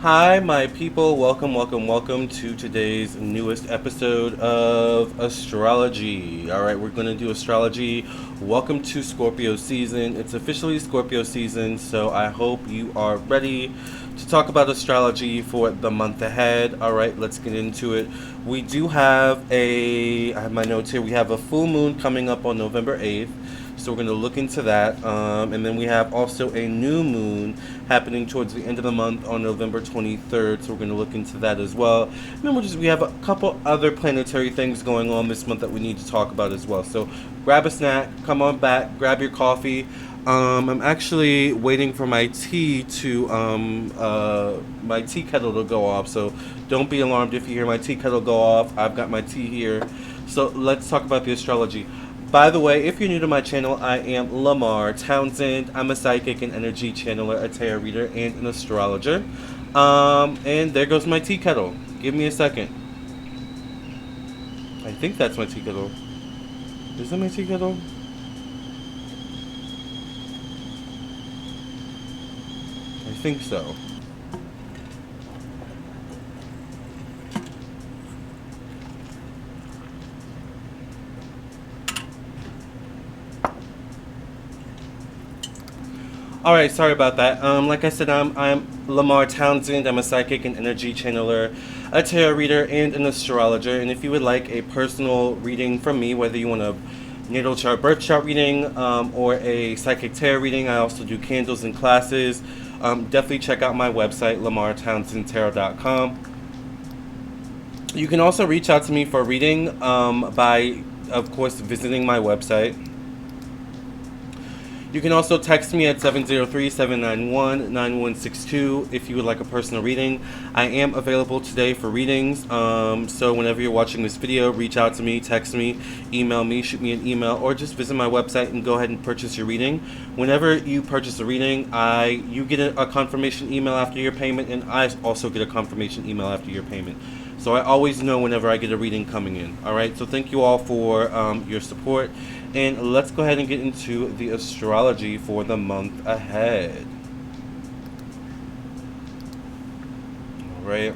Hi, my people. Welcome to today's newest episode of Astrology. All right, we're going to do astrology. Welcome to Scorpio season. It's officially Scorpio season, so I hope you are ready to talk about astrology for the month ahead. All right, let's get into it. We do have I have my notes here. We have a full moon coming up on November 8th. So we're going to look into that. And then we have also a new moon happening towards the end of the month on November 23rd. So we're going to look into that as well. And then we have a couple other planetary things going on this month that we need to talk about as well. So grab a snack, come on back, grab your coffee. I'm actually waiting for my tea to my tea kettle to go off. So don't be alarmed if you hear my tea kettle go off. I've got my tea here. So let's talk about the astrology. By the way, if you're new to my channel, I am Lamarr Townsend. I'm a psychic and energy channeler, a tarot reader, and an astrologer. And there goes my tea kettle. Give me a second. I think that's my tea kettle. Is that my tea kettle? I think so. All right, sorry about that. Like I said, I'm Lamarr Townsend. I'm a psychic and energy channeler, a tarot reader, and an astrologer. And if you would like a personal reading from me, whether you want a natal chart, birth chart reading, or a psychic tarot reading, I also do candles and classes. Definitely check out my website, lamarrtownsendtarot.com. You can also reach out to me for a reading by, of course, visiting my website. You can also text me at 703-791-9162 if you would like a personal reading. I am available today for readings, so whenever you're watching this video, reach out to me, text me, email me, shoot me an email, or just visit my website and go ahead and purchase your reading. Whenever you purchase a reading, you get a confirmation email after your payment, and I also get a confirmation email after your payment. So I always know whenever I get a reading coming in. All right, so thank you all for your support. And let's go ahead and get into the astrology for the month ahead. All right.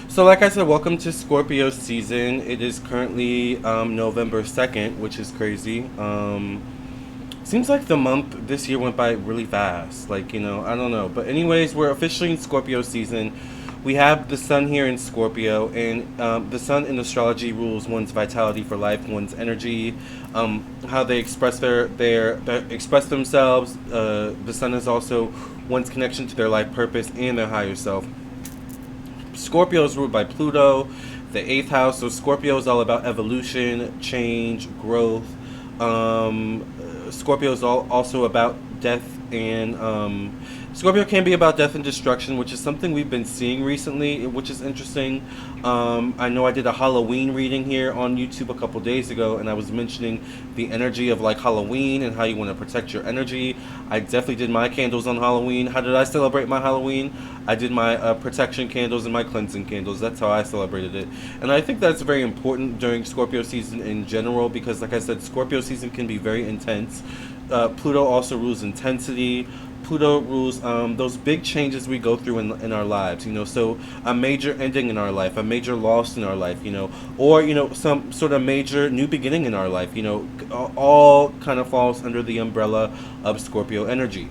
So like I said, welcome to Scorpio season. It is currently November 2nd, which is crazy. Seems like the month this year went by really fast. Like, I don't know. But anyways, we're officially in Scorpio season. We have the sun here in Scorpio, and the sun in astrology rules one's vitality for life, one's energy, how they express express themselves. The sun is also one's connection to their life purpose and their higher self. Scorpio is ruled by Pluto, the eighth house. So Scorpio is all about evolution, change, growth. Scorpio is also about death and Scorpio can be about death and destruction, which is something we've been seeing recently, which is interesting. I know I did a Halloween reading here on YouTube a couple days ago, and I was mentioning the energy of like Halloween and how you want to protect your energy. I definitely did my candles on Halloween. How did I celebrate my Halloween? I did my protection candles and my cleansing candles. That's how I celebrated it. And I think that's very important during Scorpio season in general because, like I said, Scorpio season can be very intense. Pluto also rules intensity. Pluto rules those big changes we go through in our lives, so a major ending in our life, a major loss in our life, or, some sort of major new beginning in our life, all kind of falls under the umbrella of Scorpio energy.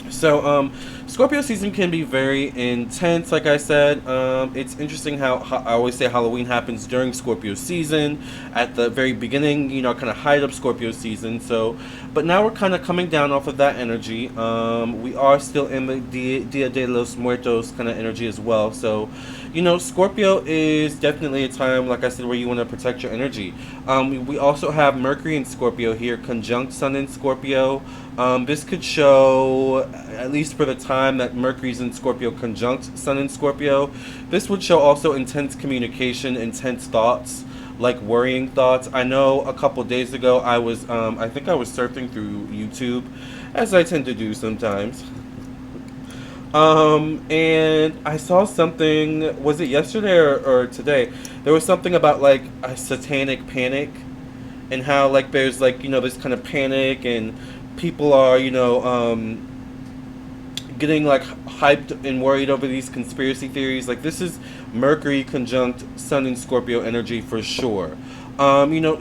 So, Scorpio season can be very intense, like I said. It's interesting how I always say Halloween happens during Scorpio season, at the very beginning, kind of height of Scorpio season. So, but now we're kind of coming down off of that energy. We are still in the Dia de los Muertos kind of energy as well. So, Scorpio is definitely a time, like I said, where you want to protect your energy. We also have Mercury in Scorpio here, conjunct Sun in Scorpio. This could show, at least for the time that Mercury's in Scorpio conjunct Sun in Scorpio, this would show also intense communication, intense thoughts, like worrying thoughts. I know a couple days ago I think I was surfing through YouTube, as I tend to do sometimes. And I saw something, was it yesterday or today? There was something about like a satanic panic and how like there's like, this kind of panic and people are, getting like hyped and worried over these conspiracy theories. Like this is Mercury conjunct Sun in Scorpio energy for sure.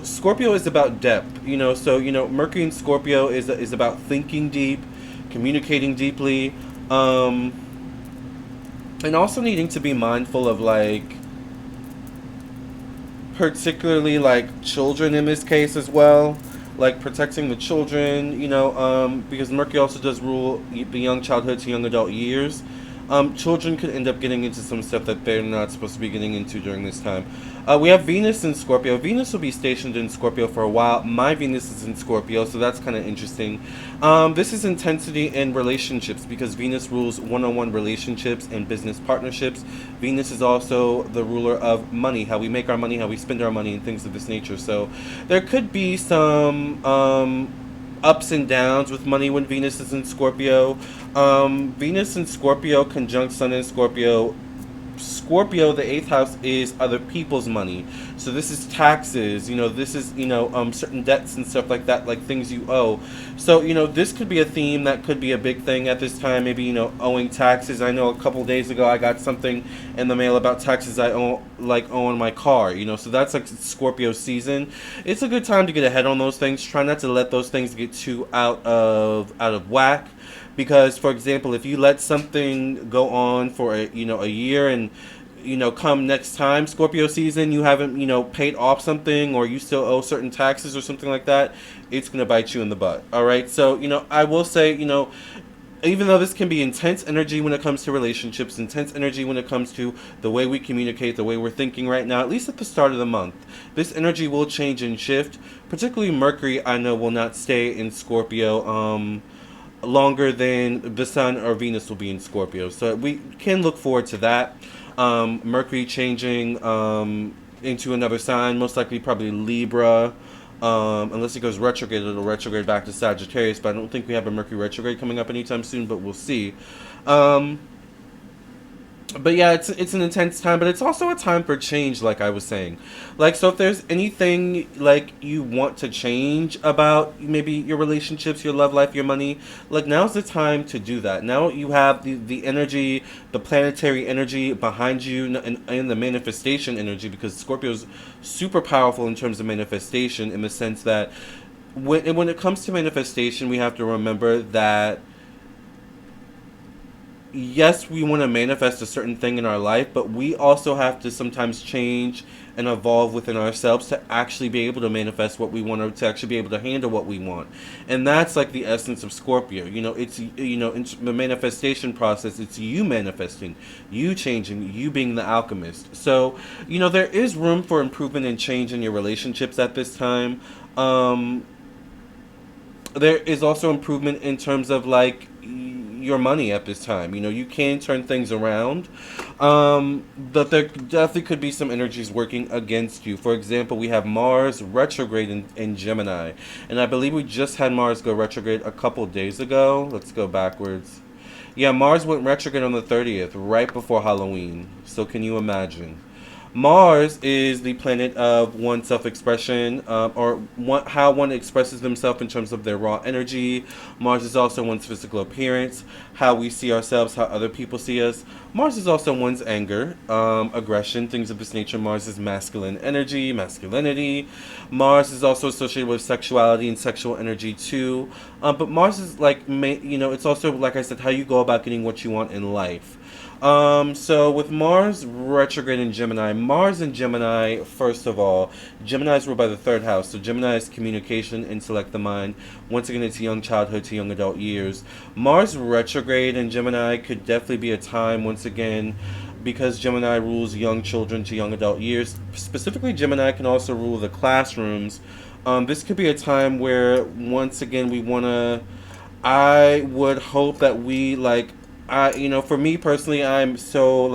Scorpio is about depth. So Mercury in Scorpio is about thinking deep, communicating deeply, and also needing to be mindful of like particularly like children in this case as well, like protecting the children, because Mercury also does rule the young childhood to young adult years. Children could end up getting into some stuff that they're not supposed to be getting into during this time. We have Venus in Scorpio. Venus will be stationed in Scorpio for a while. My Venus is in Scorpio, so that's kind of interesting. This is intensity in relationships because Venus rules one-on-one relationships and business partnerships. Venus is also the ruler of money, how we make our money, how we spend our money, and things of this nature. So there could be some ups and downs with money when Venus is in Scorpio. Venus in Scorpio conjunct Sun in Scorpio. Scorpio, the eighth house, is other people's money. So this is taxes, this is, certain debts and stuff like that, like things you owe. So, this could be a theme that could be a big thing at this time. Maybe, owing taxes. I know a couple days ago I got something in the mail about taxes I owe on my car, so that's like Scorpio season. It's a good time to get ahead on those things. Try not to let those things get too out of whack. Because, for example, if you let something go on for a year and come next time Scorpio season you haven't paid off something or you still owe certain taxes or something like that, it's gonna bite you in the butt. All right, so I will say even though this can be intense energy when it comes to relationships, intense energy when it comes to the way we communicate, the way we're thinking right now, at least at the start of the month, this energy will change and shift. Particularly Mercury, I know, will not stay in Scorpio longer than the Sun or Venus will be in Scorpio. So we can look forward to that. Mercury changing into another sign, most likely probably Libra. Unless it goes retrograde, it'll retrograde back to Sagittarius, but I don't think we have a Mercury retrograde coming up anytime soon, but we'll see. But yeah, it's an intense time, but it's also a time for change, like I was saying. Like, so if there's anything like you want to change about maybe your relationships, your love life, your money, like now's the time to do that. Now you have the energy, the planetary energy behind you, and the manifestation energy, because Scorpio's super powerful in terms of manifestation, in the sense that when it comes to manifestation, we have to remember that yes, we want to manifest a certain thing in our life, but we also have to sometimes change and evolve within ourselves to actually be able to manifest what we want, or to actually be able to handle what we want. And that's like the essence of Scorpio. It's in the manifestation process, it's you manifesting, you changing, you being the alchemist. So there is room for improvement and change in your relationships at this time. There is also improvement in terms of like your money at this time. You can turn things around, but there definitely could be some energies working against you. For example, we have Mars retrograde in Gemini, and I believe we just had Mars go retrograde a couple days ago. Let's go backwards. Yeah, Mars went retrograde on the 30th, right before Halloween. So can you imagine? Mars is the planet of one's self-expression, or how one expresses themselves in terms of their raw energy. Mars is also one's physical appearance, how we see ourselves, how other people see us. Mars is also one's anger, aggression, things of this nature. Mars is masculine energy, masculinity. Mars is also associated with sexuality and sexual energy too. But Mars is like, it's also, like I said, how you go about getting what you want in life. So with Mars retrograde in Gemini, Mars in Gemini, first of all, Gemini is ruled by the third house. So Gemini is communication, intellect, the mind. Once again, it's young childhood to young adult years. Mars retrograde in Gemini could definitely be a time, once again, because Gemini rules young children to young adult years. Specifically, Gemini can also rule the classrooms. This could be a time where, once again, I would hope that we, for me personally, I'm so,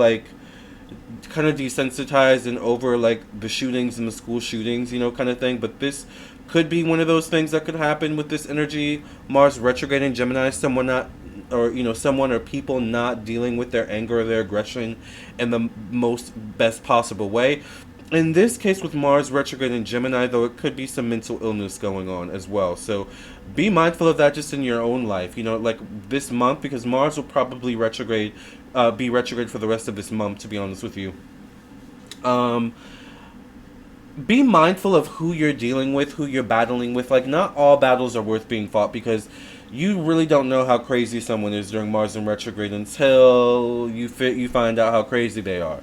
kind of desensitized and over, the shootings and the school shootings, kind of thing. But this could be one of those things that could happen with this energy. Mars retrograde in Gemini, someone or people not dealing with their anger or their aggression in the best possible way. In this case, with Mars retrograde in Gemini, though, it could be some mental illness going on as well. So be mindful of that just in your own life. You know, like this month, because Mars will probably retrograde, be retrograde for the rest of this month, to be honest with you. Um, be mindful of who you're dealing with, who you're battling with. Like, not all battles are worth being fought, because you really don't know how crazy someone is during Mars in retrograde until you find out how crazy they are.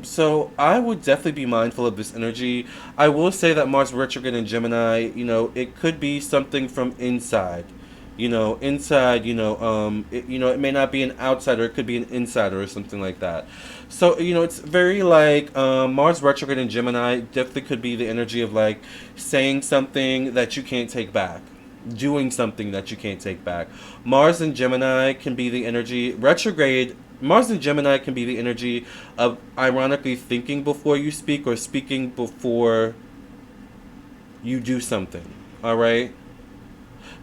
So I would definitely be mindful of this energy. I will say that Mars retrograde in Gemini, you know, it could be something from inside. You know, inside, it may not be an outsider, it could be an insider or something like that. So, you know, it's very like Mars retrograde in Gemini definitely could be the energy of like saying something that you can't take back, doing something that you can't take back. Mars in Gemini can be the energy, retrograde, Mars in Gemini can be the energy of ironically thinking before you speak or speaking before you do something. All right?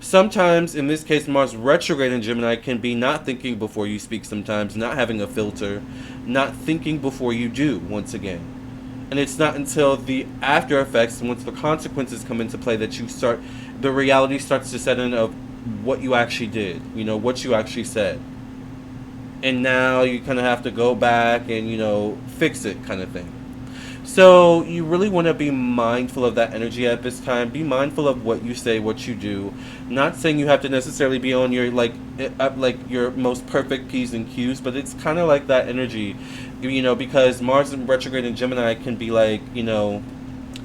Sometimes, in this case, Mars retrograde in Gemini can be not thinking before you speak sometimes, not having a filter, not thinking before you do, once again. And it's not until the after effects, once the consequences come into play, that the reality starts to set in of what you actually did, you know, what you actually said. And now you kind of have to go back and, you know, fix it, kind of thing. So you really want to be mindful of that energy at this time. Be mindful of what you say, what you do. Not saying you have to necessarily be on your like your most perfect P's and Q's, but it's kind of like that energy, you know, because Mars in retrograde in Gemini can be like, you know,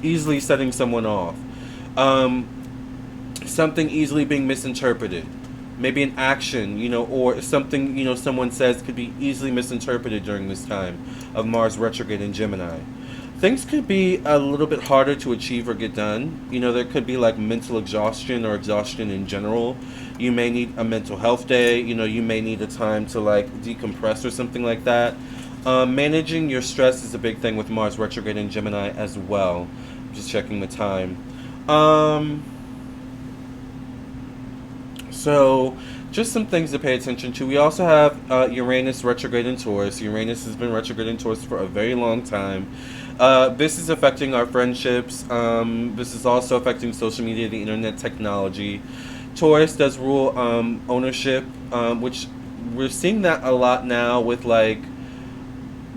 easily setting someone off. Something easily being misinterpreted. Maybe an action, you know, or something, you know, someone says could be easily misinterpreted during this time of Mars retrograde in Gemini. Things could be a little bit harder to achieve or get done. You know, there could be like mental exhaustion or exhaustion in general. You may need a mental health day. You know, you may need a time to like decompress or something like that. Managing your stress is a big thing with Mars retrograde in Gemini as well. Just checking the time. So, just some things to pay attention to. We also have Uranus retrograde in Taurus. Uranus has been retrograde in Taurus for a very long time. This is affecting our friendships. This is also affecting social media, the internet, technology. Taurus does rule ownership, which we're seeing that a lot now with like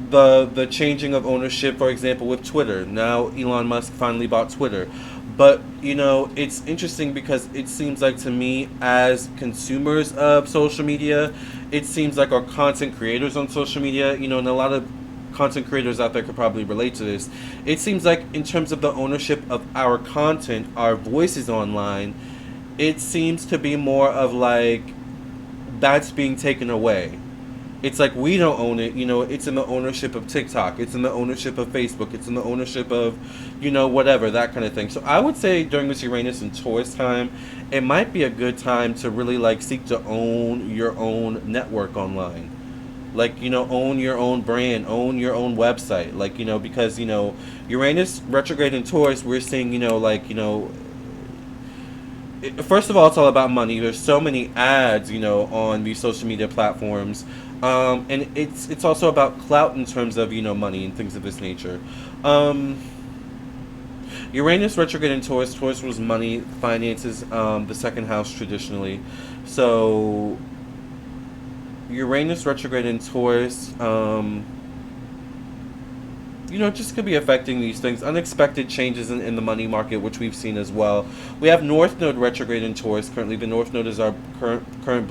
the changing of ownership, for example, with Twitter. Now Elon Musk finally bought Twitter. But, you know, it's interesting because it seems like to me, as consumers of social media, it seems like our content creators on social media, you know, and a lot of content creators out there could probably relate to this. It seems like in terms of the ownership of our content, our voices online, it seems to be more of like that's being taken away. It's like we don't own it, you know, it's in the ownership of TikTok, it's in the ownership of Facebook, it's in the ownership of, you know, whatever, that kind of thing. So I would say during this Uranus and Taurus time, it might be a good time to really like seek to own your own network online. Like, you know, own your own brand, own your own website. Like, you know, because, you know, Uranus retrograde in Taurus, we're seeing, you know, like, you know, first of all, it's all about money. There's so many ads, you know, on these social media platforms. And it's also about clout in terms of, you know, money and things of this nature. Uranus retrograde in Taurus. Taurus was money, finances, the second house traditionally. So Uranus retrograde in Taurus, you know, just could be affecting these things. Unexpected changes in the money market, which we've seen as well. We have North Node retrograde in Taurus currently. The North Node is our current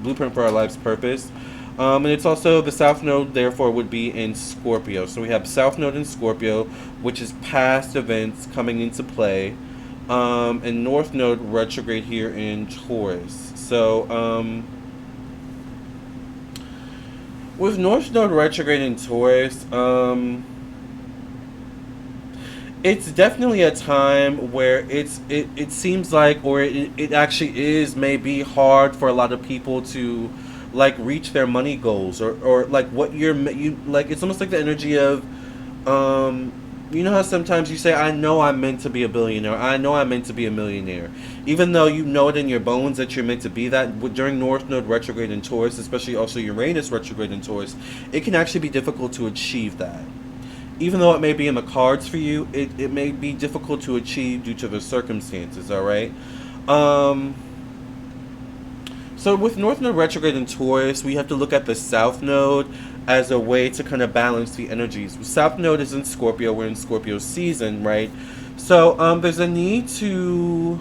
blueprint for our life's purpose. And it's also the South Node, therefore, would be in Scorpio. So we have South Node in Scorpio, which is past events coming into play. And North Node retrograde here in Taurus. So, with North Node retrograde in Taurus, it's definitely a time where it seems like, or it actually is maybe hard for a lot of people to like reach their money goals, or like what you like. It's almost like the energy of you know how sometimes you say, I know I'm meant to be a billionaire, I know I'm meant to be a millionaire, even though you know it in your bones that you're meant to be that. During North Node retrograde in Taurus, especially also Uranus retrograde in Taurus, it can actually be difficult to achieve that. even though it may be in the cards for you, it may be difficult to achieve due to the circumstances, all right? Um, so with North Node retrograde in Taurus, we have to look at the South Node as a way to kind of balance the energies. South Node is in Scorpio. We're in Scorpio season, right? So there's a need to,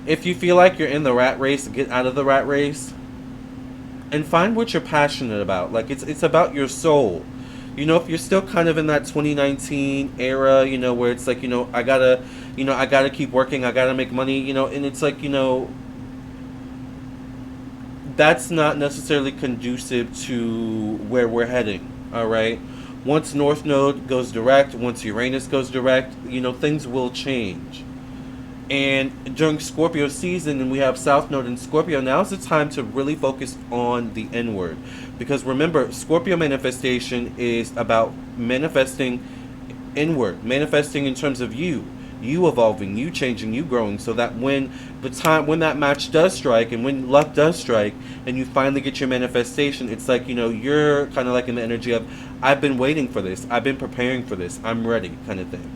if you feel like you're in the rat race, get out of the rat race and find what you're passionate about. Like it's about your soul. You know, if you're still kind of in that 2019 era, you know, where it's like, I gotta keep working, I gotta make money, and it's like, that's not necessarily conducive to where we're heading, all right? Once North Node goes direct, once Uranus goes direct, things will change. And during Scorpio season, and we have South Node in Scorpio, now's the time to really focus on the inward. Because remember, Scorpio manifestation is about manifesting inward, manifesting in terms of you evolving, you changing, you growing, so that when that match does strike and when luck does strike and you finally get your manifestation, it's like, you're kind of like in the energy of, I've been waiting for this, I've been preparing for this, I'm ready, kind of thing.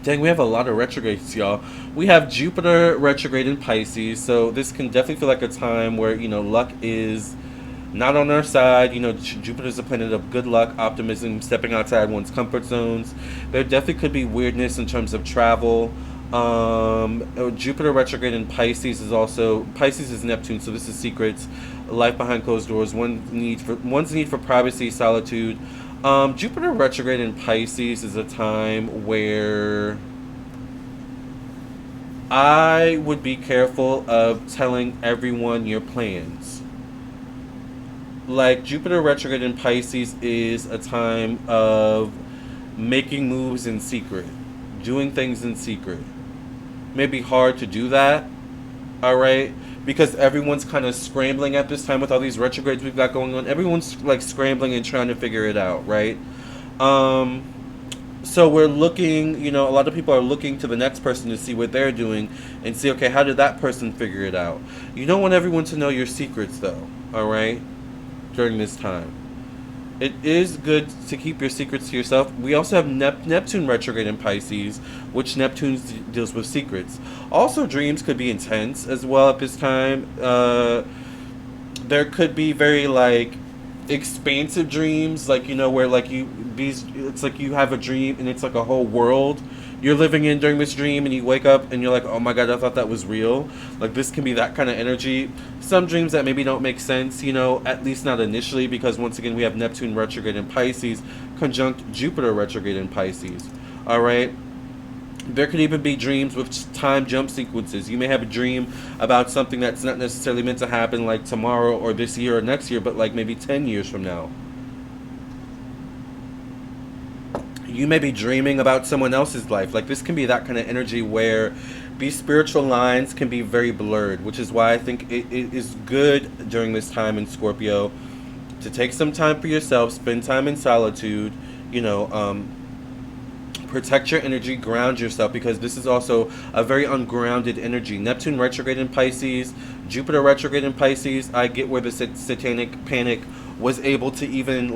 Dang, we have a lot of retrogrades, y'all. We have Jupiter retrograde in Pisces, so this can definitely feel like a time where, luck is not on our side. Jupiter's a planet of good luck, optimism, stepping outside one's comfort zones. There definitely could be weirdness in terms of travel. Jupiter retrograde in Pisces Pisces is Neptune, so this is secrets, life behind closed doors, one's need for privacy, solitude. Jupiter retrograde in Pisces is a time where I would be careful of telling everyone your plans. Like, Jupiter retrograde in Pisces is a time of making moves in secret, doing things in secret. May be hard to do that, alright? Because everyone's kind of scrambling at this time with all these retrogrades we've got going on. Everyone's like scrambling and trying to figure it out, right? So we're looking, a lot of people are looking to the next person to see what they're doing and see, okay, how did that person figure it out? You don't want everyone to know your secrets, though, all right, during this time. It is good to keep your secrets to yourself. We also have Neptune retrograde in Pisces, which Neptune deals with secrets. Also, dreams could be intense as well at this time. There could be very, expansive dreams, where, it's like you have a dream and it's like a whole world you're living in during this dream, and you wake up and you're like, oh my god, I thought that was real. Like, this can be that kind of energy. Some dreams that maybe don't make sense, at least not initially, because once again we have Neptune retrograde in Pisces conjunct Jupiter retrograde in Pisces. Alright? There could even be dreams with time jump sequences. You may have a dream about something that's not necessarily meant to happen like tomorrow or this year or next year, but like maybe 10 years from now. You may be dreaming about someone else's life. Like, this can be that kind of energy where these spiritual lines can be very blurred, which is why I think it is good during this time in Scorpio to take some time for yourself, spend time in solitude, protect your energy, ground yourself, because this is also a very ungrounded energy. Neptune retrograde in Pisces, Jupiter retrograde in Pisces. I get where the satanic panic was able to even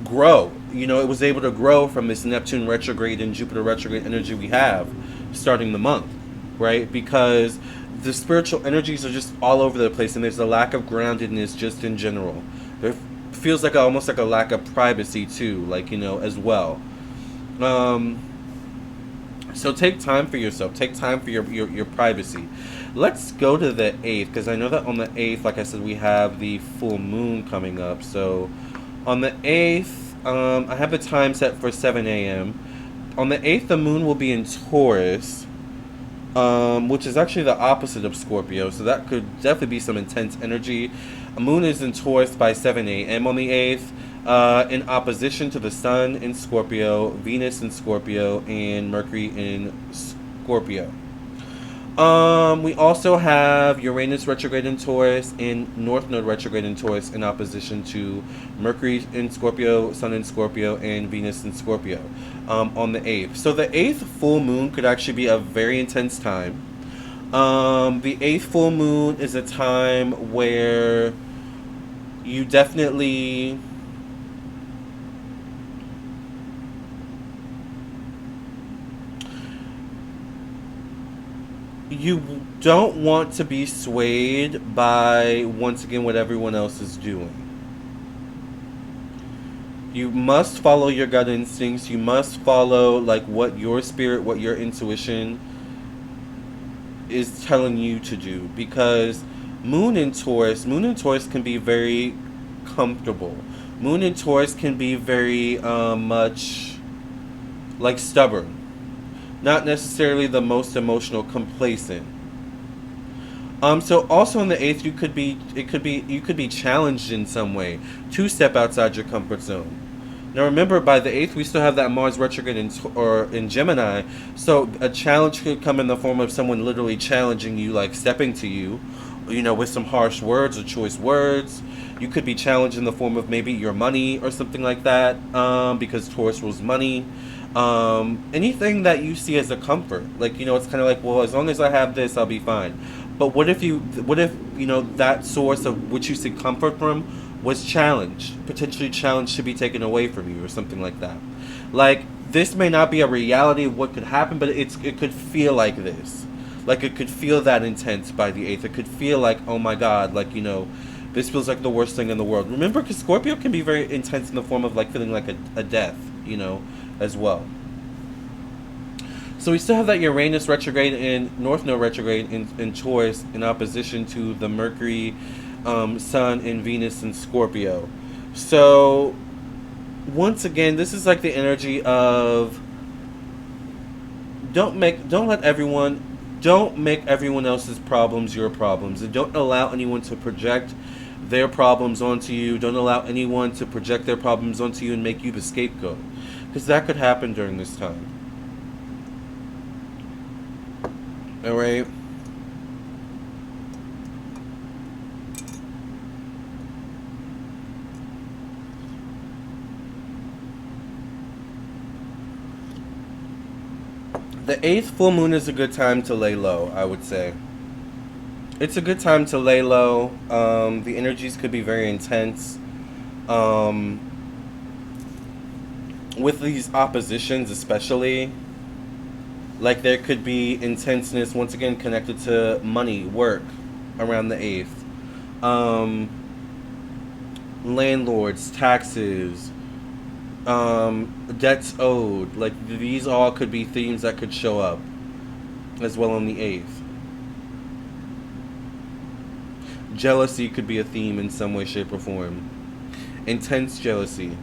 grow. It was able to grow from this Neptune retrograde and Jupiter retrograde energy we have starting the month, right? Because the spiritual energies are just all over the place, and there's a lack of groundedness just in general. There feels like almost like a lack of privacy too, as well. So take time for yourself. Take time for your privacy. Let's go to the 8th, because I know that on the 8th, like I said, we have the full moon coming up. So on the 8th, I have the time set for 7 a.m. On the 8th, the moon will be in Taurus, which is actually the opposite of Scorpio. So that could definitely be some intense energy. A moon is in Taurus by 7 a.m. on the 8th, in opposition to the Sun in Scorpio, Venus in Scorpio, and Mercury in Scorpio. We also have Uranus retrograde in Taurus and North Node retrograde in Taurus in opposition to Mercury in Scorpio, Sun in Scorpio, and Venus in Scorpio on the 8th. So the 8th full moon could actually be a very intense time. The eighth full moon is a time where you definitely you don't want to be swayed by, once again, what everyone else is doing. You must follow your gut instincts. You must follow like what your spirit, what your intuition is telling you to do, because Moon in Taurus can be very comfortable. Moon in Taurus can be very much like stubborn, not necessarily the most emotional, complacent. So also in the eighth, you could be challenged in some way to step outside your comfort zone. Now remember, by the eighth, we still have that Mars retrograde in Gemini, so a challenge could come in the form of someone literally challenging you, like stepping to you, with some harsh words or choice words. You could be challenged in the form of maybe your money or something like that, because Taurus rules money. Anything that you see as a comfort, like it's kind of like, well, as long as I have this, I'll be fine. But what if that source of which you seek comfort from was challenged, potentially challenged to be taken away from you or something like that. Like, this may not be a reality of what could happen, but it could feel like this. Like, it could feel that intense by the eighth. It could feel like, oh my god, like this feels like the worst thing in the world. Remember, because Scorpio can be very intense in the form of like feeling like a death, as well. So we still have that Uranus retrograde and North Node retrograde in Taurus, in opposition to the Mercury, Sun, and Venus in Scorpio. So once again, this is like the energy of don't make everyone else's problems your problems, and don't allow anyone to project their problems onto you. Don't allow anyone to project their problems onto you and make you the scapegoat, because that could happen during this time. All right. The eighth full moon is a good time to lay low, I would say. It's a good time to lay low. The energies could be very intense. With these oppositions, especially, like there could be intenseness, once again, connected to money, work, around the eighth. Landlords, taxes, debts owed. Like, these all could be themes that could show up as well on the eighth. Jealousy could be a theme in some way, shape, or form. Intense jealousy.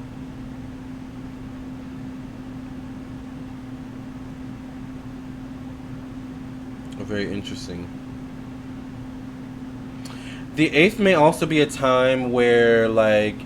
Very interesting. The eighth may also be a time where, like,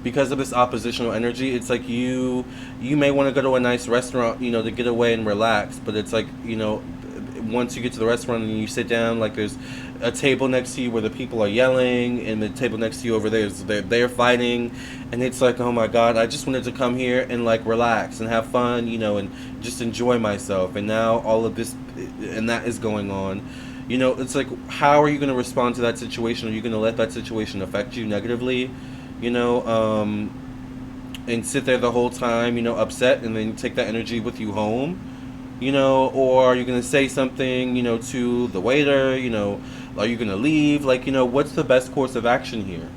because of this oppositional energy, it's like you may want to go to a nice restaurant, to get away and relax. But it's like, once you get to the restaurant and you sit down, like there's a table next to you where the people are yelling, and the table next to you over there is they're fighting, and it's like, oh my god, I just wanted to come here and like relax and have fun, and just enjoy myself. And now all of this and that is going on. It's like, how are you going to respond to that situation? Are you going to let that situation affect you negatively? And sit there the whole time, upset, and then take that energy with you home? Or are you going to say something, to the waiter? Are you going to leave? Like, what's the best course of action here?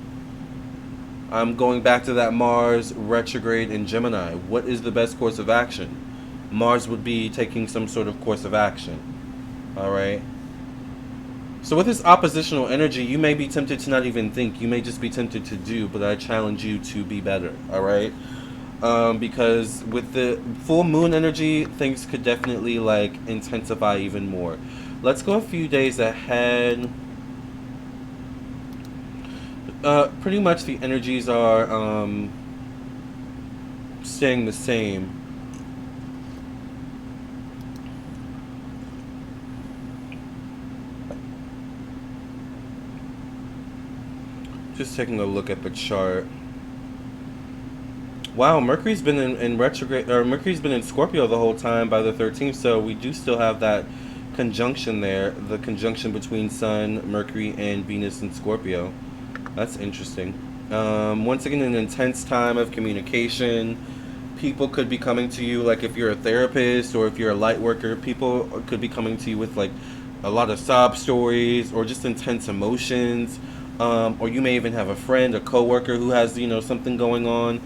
I'm going back to that Mars retrograde in Gemini. What is the best course of action? Mars would be taking some sort of course of action. All right? So with this oppositional energy, you may be tempted to not even think. You may just be tempted to do, but I challenge you to be better. All right? Because with the full moon energy, things could definitely like intensify even more. Let's go a few days ahead. Pretty much the energies are staying the same. Just taking a look at the chart. Wow, Mercury's been in retrograde, or Mercury's been in Scorpio the whole time by the 13th, so we do still have that conjunction there, the conjunction between Sun, Mercury, and Venus in Scorpio. That's interesting. Once again, an intense time of communication. People could be coming to you, like if you're a therapist or if you're a light worker, people could be coming to you with like a lot of sob stories or just intense emotions. Or you may even have a friend, a coworker who has, something going on,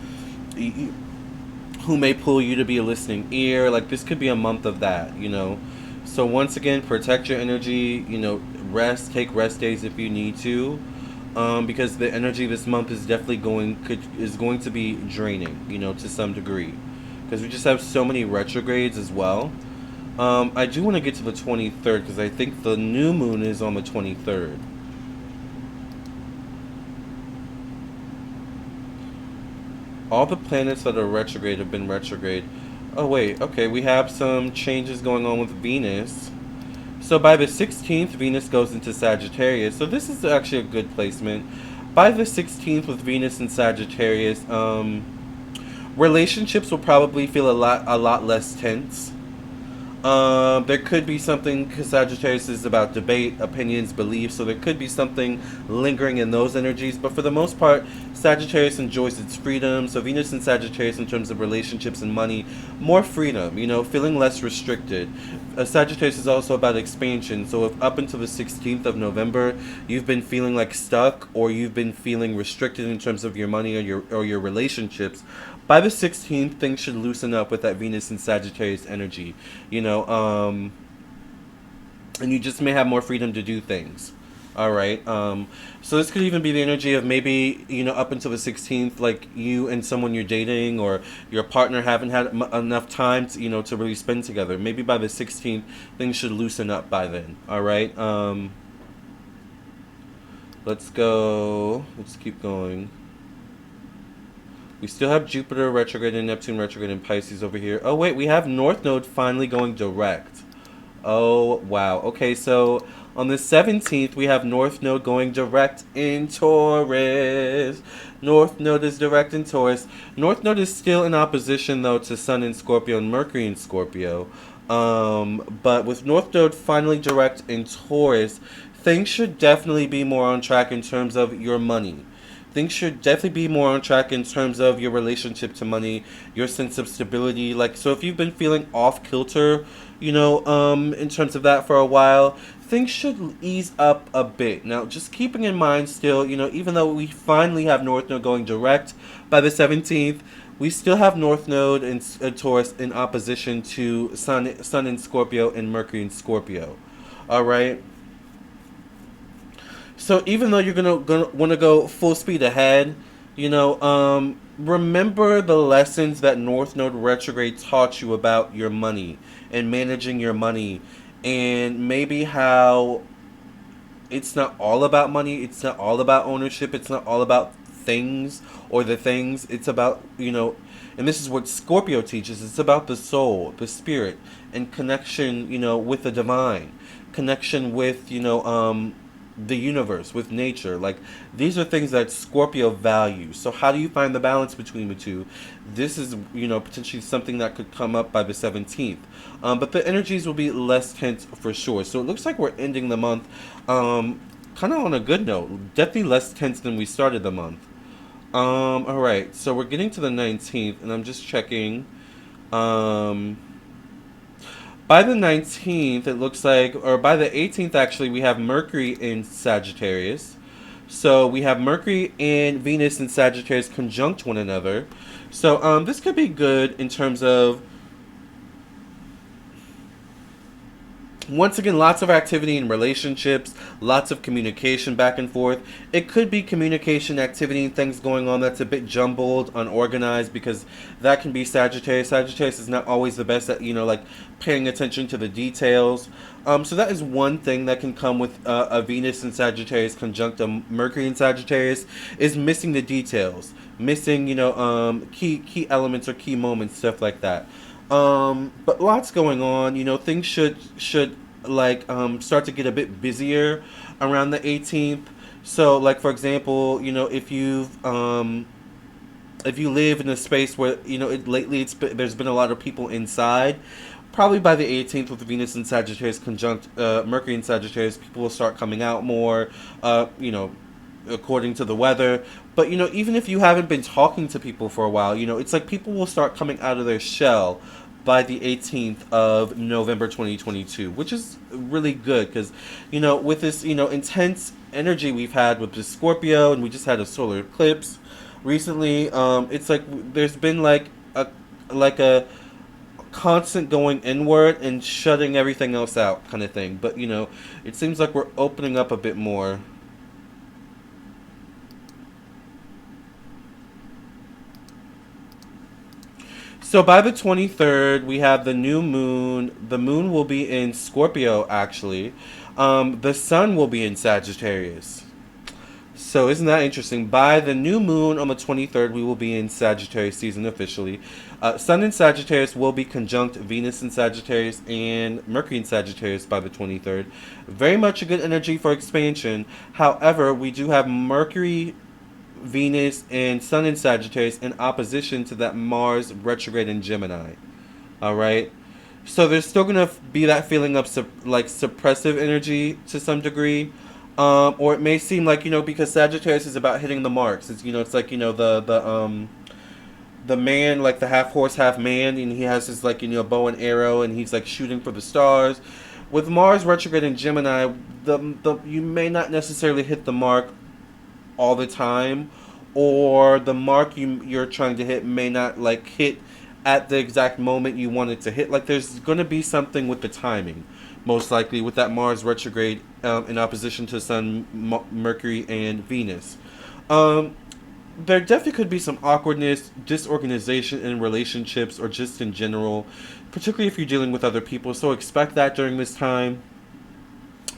who may pull you to be a listening ear. Like this could be a month of that. So once again, protect your energy, take rest days if you need to. Because the energy this month is definitely going to be draining, to some degree, because we just have so many retrogrades as well. I do want to get to the 23rd because I think the new moon is on the 23rd. All the planets that are retrograde have been retrograde. Oh wait, okay, we have some changes going on with Venus. So by the 16th, Venus goes into Sagittarius. So this is actually a good placement. By the 16th, with Venus in Sagittarius, relationships will probably feel a lot less tense. There could be something, because Sagittarius is about debate, opinions, beliefs, so there could be something lingering in those energies. But for the most part, Sagittarius enjoys its freedom. So Venus and Sagittarius, in terms of relationships and money, more freedom, feeling less restricted. Sagittarius is also about expansion. So if up until the 16th of November, you've been feeling like stuck or you've been feeling restricted in terms of your money or your relationships, by the 16th, things should loosen up with that Venus and Sagittarius energy, and you just may have more freedom to do things. All right. So this could even be the energy of maybe, up until the 16th, like you and someone you're dating or your partner haven't had enough time to, to really spend together. Maybe by the 16th, things should loosen up by then. All right. Let's go. Let's keep going. We still have Jupiter retrograde and Neptune retrograde in Pisces over here. Oh, wait, we have North Node finally going direct. Oh, wow. Okay, so on the 17th, we have North Node going direct in Taurus. North Node is direct in Taurus. North Node is still in opposition, though, to Sun in Scorpio and Mercury in Scorpio. But with North Node finally direct in Taurus, things should definitely be more on track in terms of your money. Things should definitely be more on track in terms of your relationship to money, your sense of stability. Like, so if you've been feeling off kilter, in terms of that for a while, things should ease up a bit. Now, just keeping in mind still, even though we finally have North Node going direct by the 17th, we still have North Node in Taurus in opposition to Sun in Scorpio and Mercury in Scorpio. All right. So even though you're gonna want to go full speed ahead, remember the lessons that North Node retrograde taught you about your money and managing your money, and maybe how it's not all about money, it's not all about ownership, it's not all about things or the things. It's about, and this is what Scorpio teaches. It's about the soul, the spirit, and connection, with the divine, connection with, the universe, with nature. Like, these are things that Scorpio values. So how do you find the balance between the two? This is, potentially something that could come up by the 17th. But the energies will be less tense for sure. So it looks like we're ending the month kind of on a good note. Definitely less tense than we started the month. All right. So we're getting to the 19th, and I'm just checking. By the 19th, it looks like, or by the 18th, actually, we have Mercury in Sagittarius. So we have Mercury and Venus in Sagittarius conjunct one another. So this could be good in terms of, once again, lots of activity in relationships, lots of communication back and forth. It could be communication activity and things going on that's a bit jumbled, unorganized, because that can be Sagittarius. Sagittarius is not always the best at, like paying attention to the details. So that is one thing that can come with a Venus in Sagittarius conjunct a Mercury in Sagittarius, is missing the details, missing, key elements or key moments, stuff like that. But lots going on. Things should like start to get a bit busier around the 18th. So, like, for example, if you live in a space where lately there's been a lot of people inside, probably by the 18th, with Venus and Sagittarius conjunct Mercury and Sagittarius, people will start coming out more, you know, according to the weather. But, you know, even if you haven't been talking to people for a while, you know, it's like people will start coming out of their shell by the 18th of November 2022, which is really good because, you know, with this, you know, intense energy we've had with the Scorpio, and we just had a solar eclipse recently. It's like there's been like a constant going inward and shutting everything else out kind of thing. But, you know, it seems like we're opening up a bit more. So by the 23rd, we have the new moon. The moon will be in Scorpio, actually. The sun will be in Sagittarius. So isn't that interesting? By the new moon on the 23rd, we will be in Sagittarius season officially. Sun in Sagittarius will be conjunct Venus in Sagittarius and Mercury in Sagittarius by the 23rd. Very much a good energy for expansion. However, we do have Mercury, Venus, and Sun in Sagittarius in opposition to that Mars retrograde in Gemini. All right. So there's still gonna be that feeling of like suppressive energy to some degree, or it may seem like, you know, because Sagittarius is about hitting the marks. It's, you know, it's like, you know, the man, like the half horse half man, and he has his, like, you know, bow and arrow, and he's like shooting for the stars. With Mars retrograde in Gemini, the you may not necessarily hit the mark all the time, or the mark you're trying to hit may not like hit at the exact moment you want it to hit. Like there's going to be something with the timing, most likely with that Mars retrograde in opposition to Sun, Mercury, and Venus. There definitely could be some awkwardness, disorganization in relationships, or just in general, particularly if you're dealing with other people. So expect that during this time.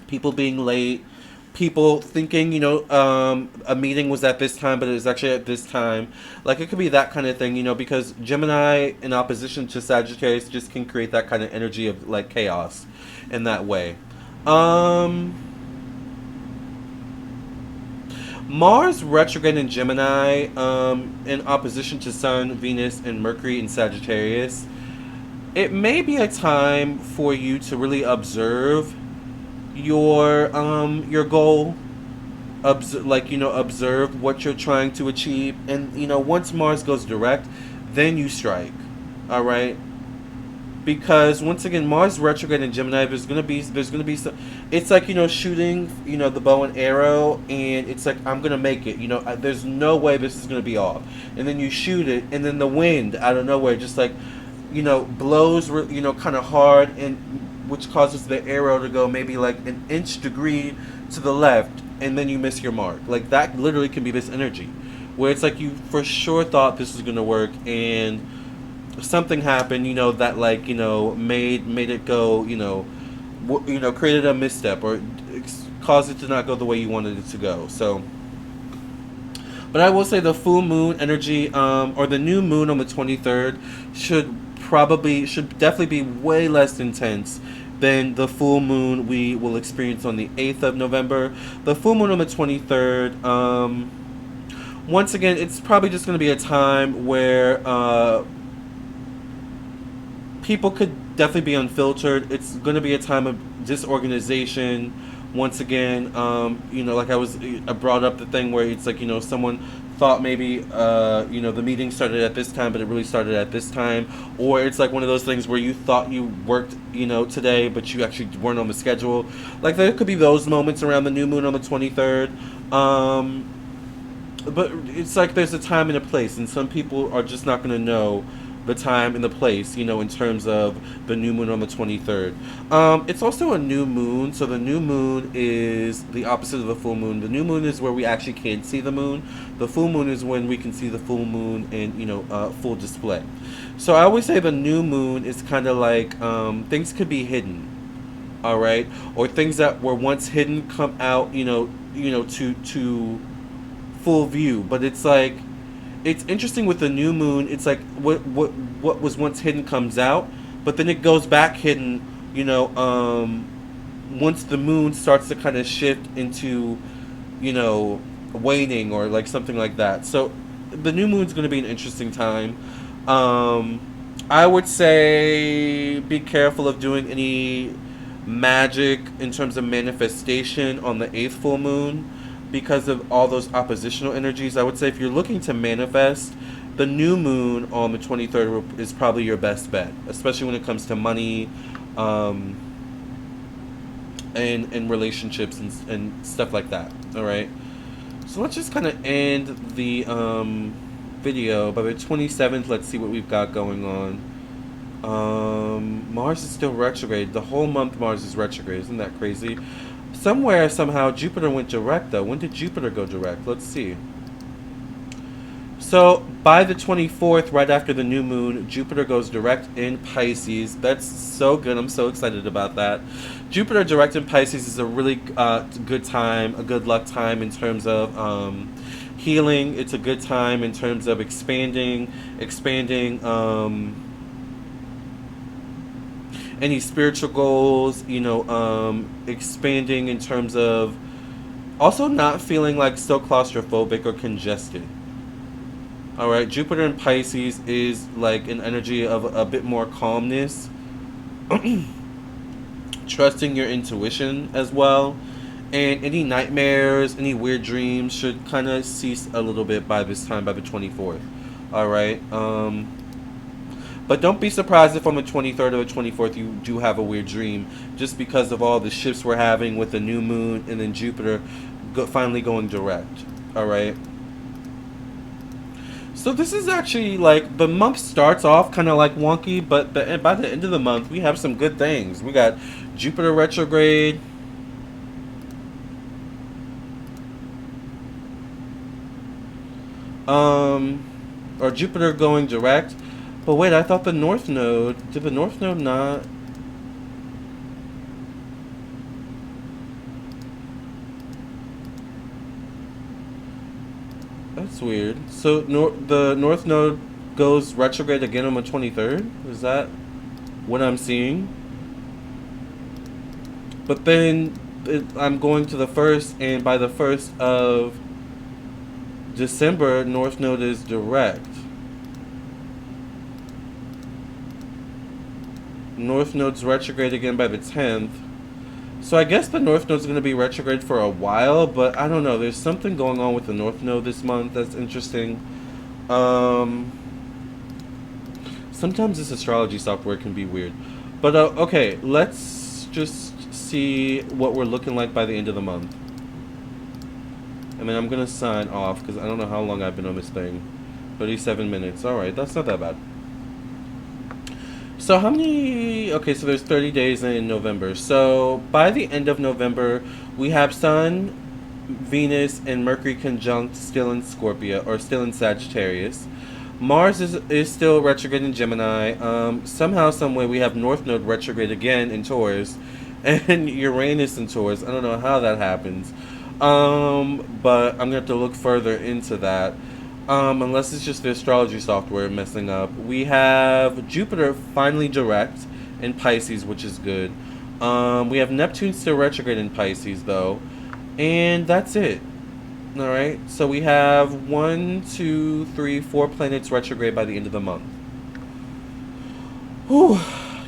People being late, people thinking, you know, a meeting was at this time, but it was actually at this time. Like, it could be that kind of thing, you know, because Gemini in opposition to Sagittarius just can create that kind of energy of, like, chaos in that way. Mars retrograde in Gemini, in opposition to Sun, Venus, and Mercury in Sagittarius. It may be a time for you to really observe your goal, observe what you're trying to achieve, and, you know, once Mars goes direct, then you strike. All right, because once again, Mars retrograde in Gemini, there's gonna be some. It's like, you know, shooting, you know, the bow and arrow, and it's like, I'm gonna make it. You know, there's no way this is gonna be off, and then you shoot it, and then the wind out of nowhere just, like, you know, blows, you know, kind of hard, and which causes the arrow to go maybe like an inch degree to the left, and then you miss your mark. Like, that literally can be this energy where it's like you for sure thought this was going to work, and something happened, you know, that, like, you know, made it go, you know, created a misstep, or caused it to not go the way you wanted it to go. So, but I will say the full moon energy, or the new moon on the 23rd should definitely be way less intense than the full moon we will experience on the 8th of November. The full moon on the 23rd, once again, it's probably just going to be a time where people could definitely be unfiltered. It's going to be a time of disorganization. Once again, you know, like I brought up the thing where it's like, you know, someone thought maybe, you know, the meeting started at this time, but it really started at this time. Or it's like one of those things where you thought you worked, you know, today, but you actually weren't on the schedule. Like, there could be those moments around the new moon on the 23rd. But it's like there's a time and a place, and some people are just not going to know the time and the place, you know, in terms of the new moon on the 23rd. It's also a new moon, so the new moon is the opposite of the full moon. The new moon is where we actually can't see the moon. The full moon is when we can see the full moon in, you know, full display. So I always say the new moon is kind of like, things could be hidden, all right, or things that were once hidden come out, you know, to full view. But it's like, it's interesting with the new moon. It's like what was once hidden comes out, but then it goes back hidden, you know, once the moon starts to kind of shift into, you know, waning, or like something like that. So the new moon's going to be an interesting time. I would say be careful of doing any magic in terms of manifestation on the 8th full moon because of all those oppositional energies. I would say if you're looking to manifest, the new moon on the 23rd is probably your best bet, especially when it comes to money, and relationships and stuff like that. All right. So let's just kind of end the video. By the 27th, let's see what we've got going on. Mars is still retrograde. The whole month Mars is retrograde. Isn't that crazy? Somewhere, somehow, Jupiter went direct, though. When did Jupiter go direct? Let's see. So, by the 24th, right after the new moon, Jupiter goes direct in Pisces. That's so good. I'm so excited about that. Jupiter direct in Pisces is a really good time, a good luck time in terms of healing. It's a good time in terms of expanding any spiritual goals, expanding in terms of also not feeling like so claustrophobic or congested. All right, Jupiter in Pisces is like an energy of a bit more calmness, trusting your intuition as well, and any nightmares, any weird dreams should kind of cease a little bit by this time, by the 24th. All right. But don't be surprised if on the 23rd or the 24th you do have a weird dream, just because of all the shifts we're having with the new moon and then Jupiter finally going direct. All right. So this is actually like the month starts off kind of like wonky, but by the end of the month we have some good things. We got Jupiter retrograde. Or Jupiter going direct. But wait, I thought the North Node... Did the North Node not... That's weird. So the North Node goes retrograde again on the 23rd? Is that what I'm seeing? But then I'm going to the 1st, and by the 1st of December, North Node is direct. North Node's retrograde again by the 10th. So I guess the North Node's going to be retrograde for a while, but I don't know. There's something going on with the North Node this month that's interesting. Sometimes this astrology software can be weird. But okay, let's just see what we're looking like by the end of the month. And then I'm going to sign off because I don't know how long I've been on this thing. 37 minutes. Alright, that's not that bad. So how many... Okay, so there's 30 days in November. So by the end of November, we have Sun, Venus, and Mercury conjunct still in Scorpio, or still in Sagittarius. Mars is still retrograde in Gemini. Somehow, someway, we have North Node retrograde again in Taurus, and Uranus in Taurus. I don't know how that happens. But I'm going to have to look further into that. Unless it's just the astrology software messing up. We have Jupiter finally direct in Pisces, which is good. We have Neptune still retrograde in Pisces, though. And that's it. Alright, so we have 1, 2, 3, 4 planets retrograde by the end of the month. Whew,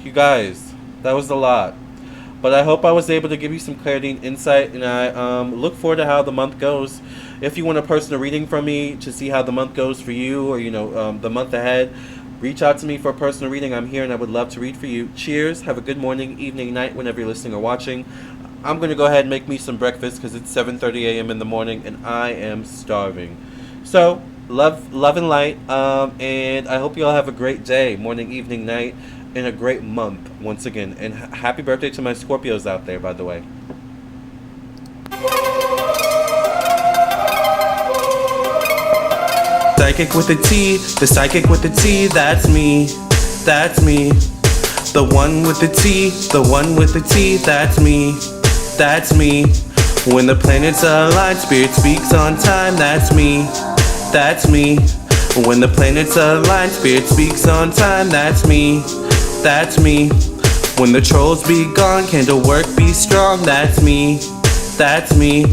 you guys, that was a lot. But I hope I was able to give you some clarity and insight, and I look forward to how the month goes. If you want a personal reading from me to see how the month goes for you, or the month ahead, reach out to me for a personal reading. I'm here and I would love to read for you. Cheers. Have a good morning, evening, night, whenever you're listening or watching. I'm going to go ahead and make me some breakfast because it's 7:30 a.m. in the morning and I am starving. So, love and light, and I hope you all have a great day, morning, evening, night, and a great month once again. And happy birthday to my Scorpios out there, by the way. Psychic with a T, the psychic with the T, that's me, that's me. The one with the T, the one with the T, that's me, that's me. When the planets align, spirit speaks on time, that's me, that's me. When the planets align, spirit speaks on time, that's me, that's me. When the trolls be gone, candle work be strong, that's me, that's me.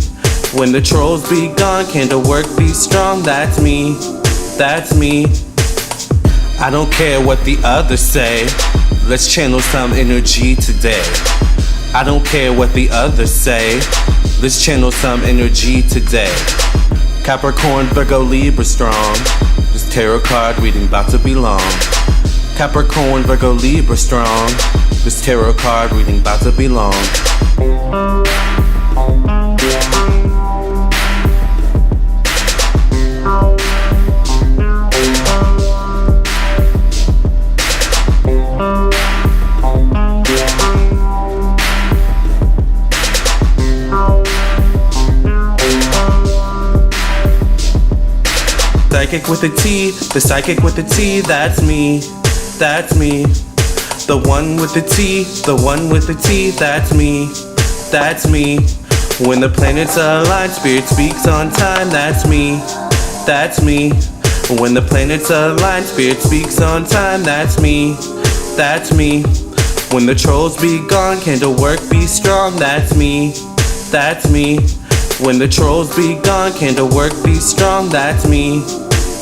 When the trolls be gone, candle work be strong, that's me, that's me. I don't care what the others say. Let's channel some energy today. I don't care what the others say. Let's channel some energy today. Capricorn, Virgo, Libra strong. This tarot card reading about to be long. Capricorn, Virgo, Libra strong. This tarot card reading about to be long. Psychic with a T, the psychic with the T, that's me, that's me. The one with the T, the one with the T, that's me, that's me. When the planets align, spirit speaks on time, that's me, that's me. When the planets align, spirit speaks on time, that's me, that's me. When the trolls be gone, candle work be strong, that's me, that's me. When the trolls be gone, candle work be strong, that's me,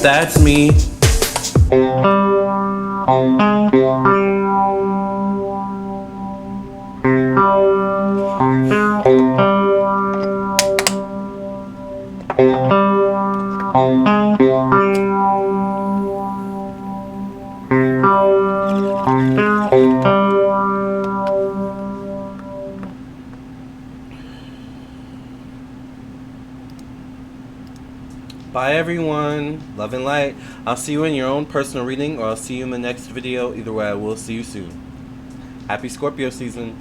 that's me. Bye everyone, love and light. I'll see you in your own personal reading, or I'll see you in the next video. Either way, I will see you soon. Happy Scorpio season.